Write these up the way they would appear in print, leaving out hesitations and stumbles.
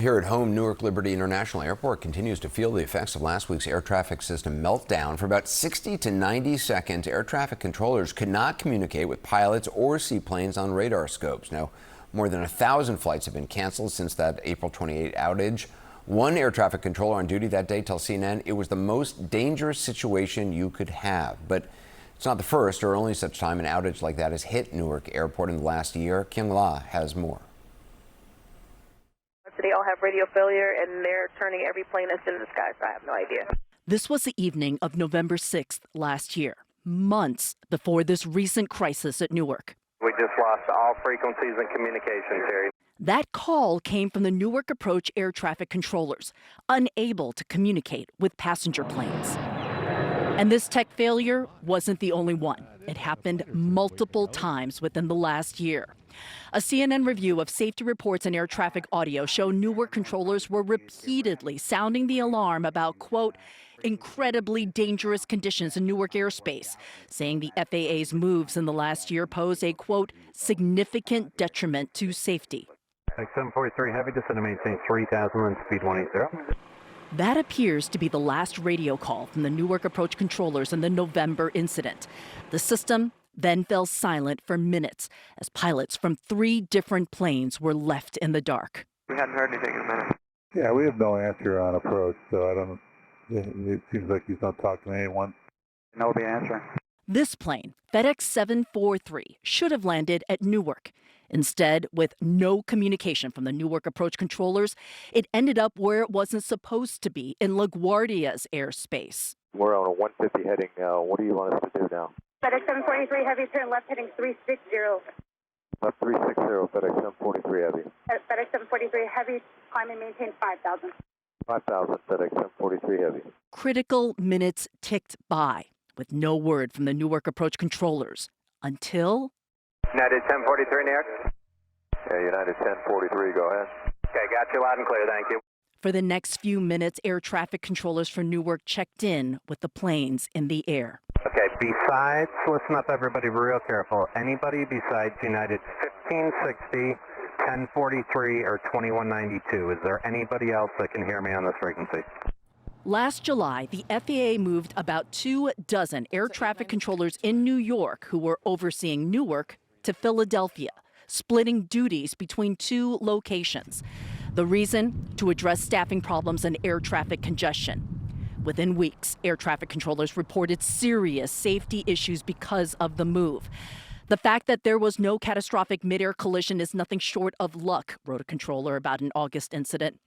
Here at home, Newark Liberty International Airport continues to feel the effects of last week's air traffic system meltdown. For about 60 to 90 seconds, air traffic controllers could not communicate with pilots or seaplanes on radar scopes. Now, more than 1,000 flights have been canceled since that April 28 outage. One air traffic controller on duty that day tells CNN it was the most dangerous situation you could have. But it's not the first or only such time an outage like that has hit Newark Airport in the last year. Kyung La has more. They all have radio failure, and they're turning every plane that's in the sky, so I have no idea. This was the evening of November 6th last year, months before this recent crisis at Newark. We just lost all frequencies and communications, Terry. That call came from the Newark Approach air traffic controllers, unable to communicate with passenger planes. And this tech failure wasn't the only one. It happened multiple times within the last year. A CNN review of safety reports and air traffic audio show Newark controllers were repeatedly sounding the alarm about, quote, incredibly dangerous conditions in Newark airspace, saying the FAA's moves in the last year pose a, quote, significant detriment to safety. 743 heavy, descend to maintain 3,000 and speed 180. That appears to be the last radio call from the Newark Approach controllers in the November incident. The system then fell silent for minutes as pilots from 3 different planes were left in the dark. We hadn't heard anything in a minute. Yeah, we have no answer on approach, so I don't. It seems like he's not talking to anyone. No be answering. This plane, FedEx 743, should have landed at Newark. Instead, with no communication from the Newark Approach controllers, it ended up where it wasn't supposed to be, in LaGuardia's airspace. We're on a 150 heading now. What do you want us to do now? FedEx 743 heavy, turn left heading 360. Left 360, FedEx 743 heavy. FedEx 743 heavy, climb and maintain 5,000. 5,000, FedEx 743 heavy. Critical minutes ticked by with no word from the Newark Approach controllers until... United 1043 in the air. Yeah, United 1043, go ahead. Okay, got you loud and clear, thank you. For the next few minutes, air traffic controllers for Newark checked in with the planes in the air. Okay, besides, listen up everybody real careful. Anybody besides United 1560, 1043, or 2192, is there anybody else that can hear me on this frequency? Last July, the FAA moved about 24 air traffic controllers in New York who were overseeing Newark to Philadelphia, splitting duties between 2 locations. The reason? To address staffing problems and air traffic congestion. Within weeks, air traffic controllers reported serious safety issues because of the move. The fact that there was no catastrophic mid-air collision is nothing short of luck, wrote a controller about an August incident.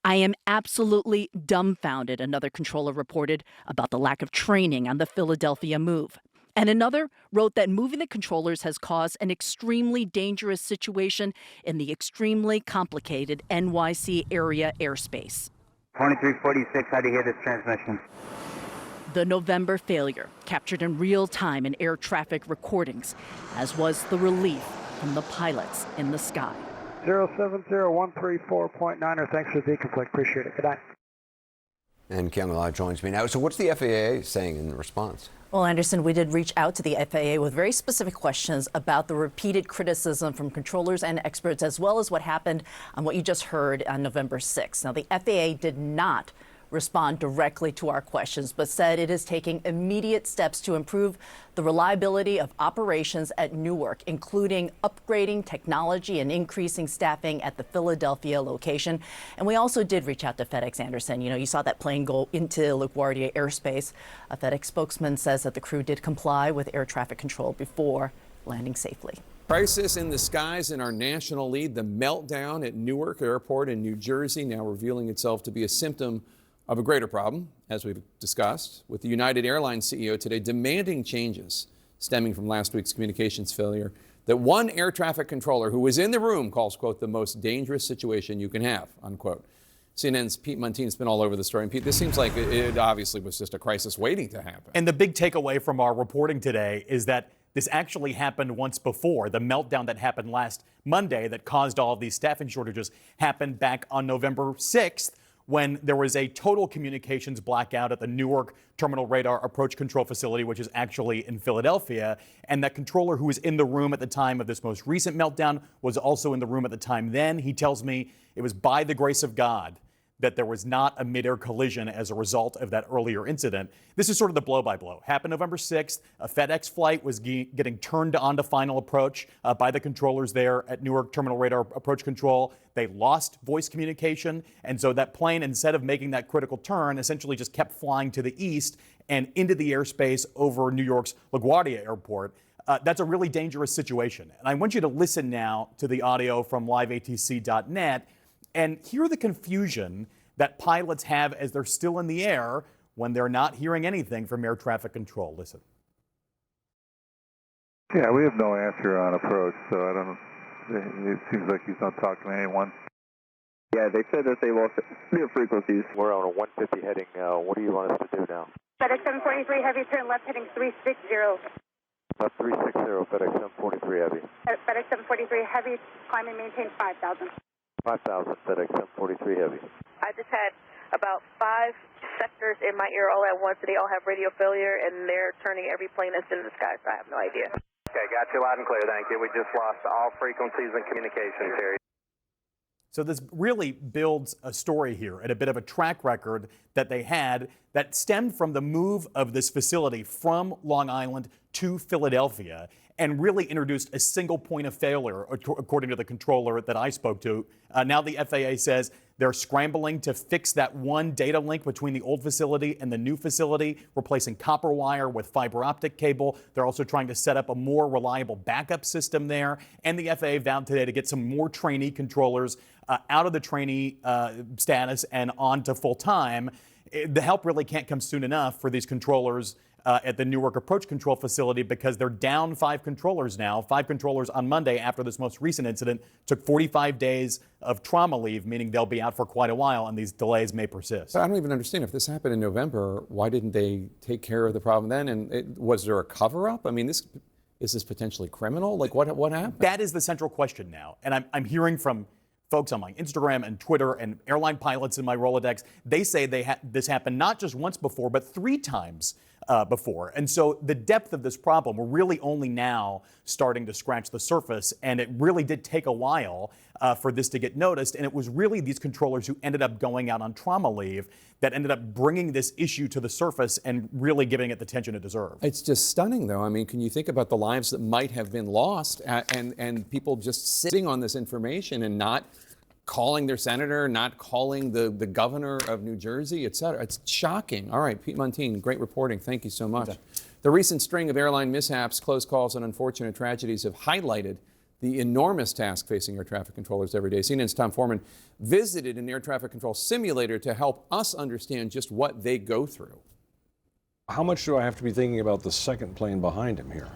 I am absolutely dumbfounded, another controller reported, about the lack of training on the Philadelphia move. And another wrote that moving the controllers has caused an extremely dangerous situation in the extremely complicated NYC area airspace. 2346, how do you hear this transmission? The November failure captured in real time in air traffic recordings, as was the relief from the pilots in the sky. 070134.9er, thanks for the deconflict, appreciate it. Good night. And Kyung La joins me now. So what's the FAA saying in response? Well, Anderson, we did reach out to the FAA with very specific questions about the repeated criticism from controllers and experts, as well as what happened on what you just heard on November 6th. Now, the FAA did not respond directly to our questions, but said it is taking immediate steps to improve the reliability of operations at Newark, including upgrading technology and increasing staffing at the Philadelphia location. And we also did reach out to FedEx, Anderson. You saw that plane go into LaGuardia airspace. A FedEx spokesman says that the crew did comply with air traffic control before landing safely. Crisis in the skies in our national lead. The meltdown at Newark Airport in New Jersey now revealing itself to be a symptom of a greater problem, as we've discussed, with the United Airlines CEO today demanding changes stemming from last week's communications failure that one air traffic controller who was in the room calls, quote, the most dangerous situation you can have, unquote. CNN's Pete Muntean has been all over the story. And Pete, this seems like it obviously was just a crisis waiting to happen. And the big takeaway from our reporting today is that this actually happened once before. The meltdown that happened last Monday that caused all of these staffing shortages happened back on November 6th, when there was a total communications blackout at the Newark Terminal Radar Approach Control Facility, which is actually in Philadelphia. And that controller who was in the room at the time of this most recent meltdown was also in the room at the time then. He tells me it was by the grace of God that there was not a mid-air collision as a result of that earlier incident. This is sort of the blow-by-blow. Happened November 6th. A FedEx flight was getting turned on to final approach by the controllers there at Newark Terminal Radar Approach Control. They lost voice communication, and so that plane, instead of making that critical turn, essentially just kept flying to the east and into the airspace over New York's LaGuardia Airport. That's a really dangerous situation. And I want you to listen now to the audio from liveatc.net and hear the confusion that pilots have as they're still in the air when they're not hearing anything from air traffic control. Listen. Yeah, we have no answer on approach, so I don't. It seems like he's not talking to anyone. Yeah, they said that they lost their frequencies. We're on a 150 heading. What do you want us to do now? FedEx 743 heavy, turn left heading 360. Left 360, FedEx 743 heavy. FedEx 743 heavy, climb and maintain 5,000. 5,000, FedEx 743 heavy. I just had about 5 sectors in my ear all at once, and they all have radio failure, and they're turning every plane that's in the sky, so I have no idea. Okay, got you loud and clear, thank you. We just lost all frequencies and communications here. So this really builds a story here and a bit of a track record that they had that stemmed from the move of this facility from Long Island to Philadelphia and really introduced a single point of failure, according to the controller that I spoke to. Now the FAA says they're scrambling to fix that one data link between the old facility and the new facility, replacing copper wire with fiber optic cable. They're also trying to set up a more reliable backup system there. And the FAA vowed today to get some more trainee controllers out of the trainee status and on to full-time. The help really can't come soon enough for these controllers at the Newark Approach Control Facility because they're down 5 controllers now. 5 controllers on Monday after this most recent incident took 45 days of trauma leave, meaning they'll be out for quite a while, and these delays may persist. But I don't even understand. If this happened in November, why didn't they take care of the problem then? And was there a cover-up? I mean, is this potentially criminal? Like, what happened? That is the central question now. And I'm hearing from folks on my Instagram and Twitter and airline pilots in my Rolodex. They say this happened not just once before, but 3 times before. And so the depth of this problem, we're really only now starting to scratch the surface. And it really did take a while for this to get noticed. And it was really these controllers who ended up going out on trauma leave that ended up bringing this issue to the surface and really giving it the attention it deserved. It's just stunning, though. I mean, can you think about the lives that might have been lost and people just sitting on this information and not calling their senator, not calling the governor of New Jersey, et cetera. It's shocking. All right, Pete Montine, great reporting. Thank you so much. The recent string of airline mishaps, close calls, and unfortunate tragedies have highlighted the enormous task facing air traffic controllers every day. CNN's Tom Foreman visited an air traffic control simulator to help us understand just what they go through. How much do I have to be thinking about the second plane behind him here?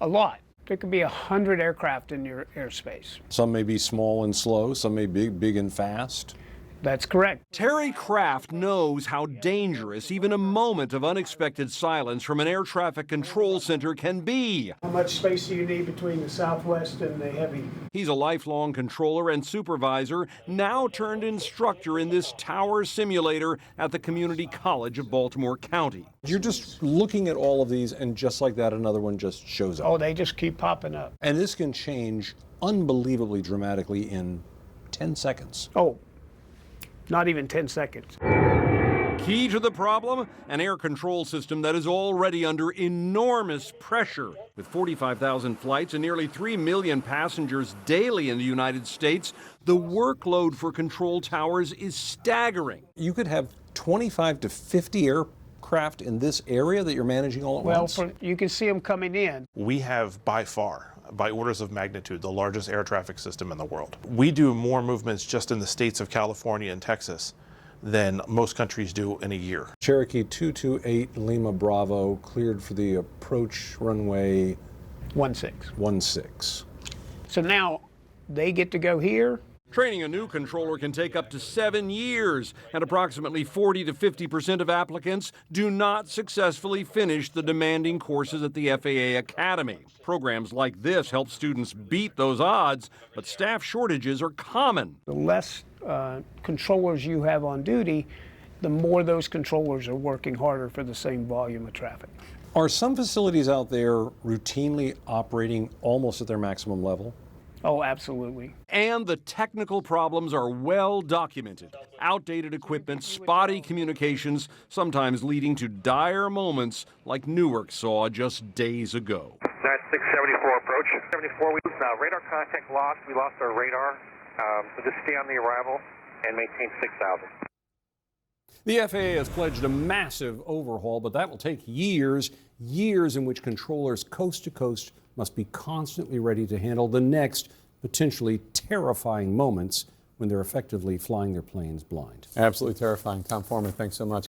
A lot. There could be 100 aircraft in your airspace. Some may be small and slow, some may be big and fast. That's correct. Terry Kraft knows how dangerous even a moment of unexpected silence from an air traffic control center can be. How much space do you need between the Southwest and the Heavy? He's a lifelong controller and supervisor, now turned instructor in this tower simulator at the Community College of Baltimore County. You're just looking at all of these, and just like that, another one just shows up. Oh, they just keep popping up. And this can change unbelievably dramatically in 10 seconds. Oh, not even 10 seconds. Key to the problem, an air control system that is already under enormous pressure. With 45,000 flights and nearly 3 million passengers daily in the United States, the workload for control towers is staggering. You could have 25 to 50 aircraft in this area that you're managing all at once. Well, you can see them coming in. We have by far, by orders of magnitude, the largest air traffic system in the world. We do more movements just in the states of California and Texas than most countries do in a year. Cherokee 228 Lima Bravo cleared for the approach runway 16. So now they get to go here. Training a new controller can take up to 7 years, and approximately 40 to 50% of applicants do not successfully finish the demanding courses at the FAA Academy. Programs like this help students beat those odds, but staff shortages are common. The less controllers you have on duty, the more those controllers are working harder for the same volume of traffic. Are some facilities out there routinely operating almost at their maximum level? Oh, absolutely. And the technical problems are well documented. Outdated equipment, spotty communications, sometimes leading to dire moments like Newark saw just days ago. That's 674 approach. 74, radar contact lost. We lost our radar. So just stay on the arrival and maintain 6,000. The FAA has pledged a massive overhaul, but that will take years in which controllers coast to coast must be constantly ready to handle the next potentially terrifying moments when they're effectively flying their planes blind. Absolutely terrifying. Tom Foreman, thanks so much.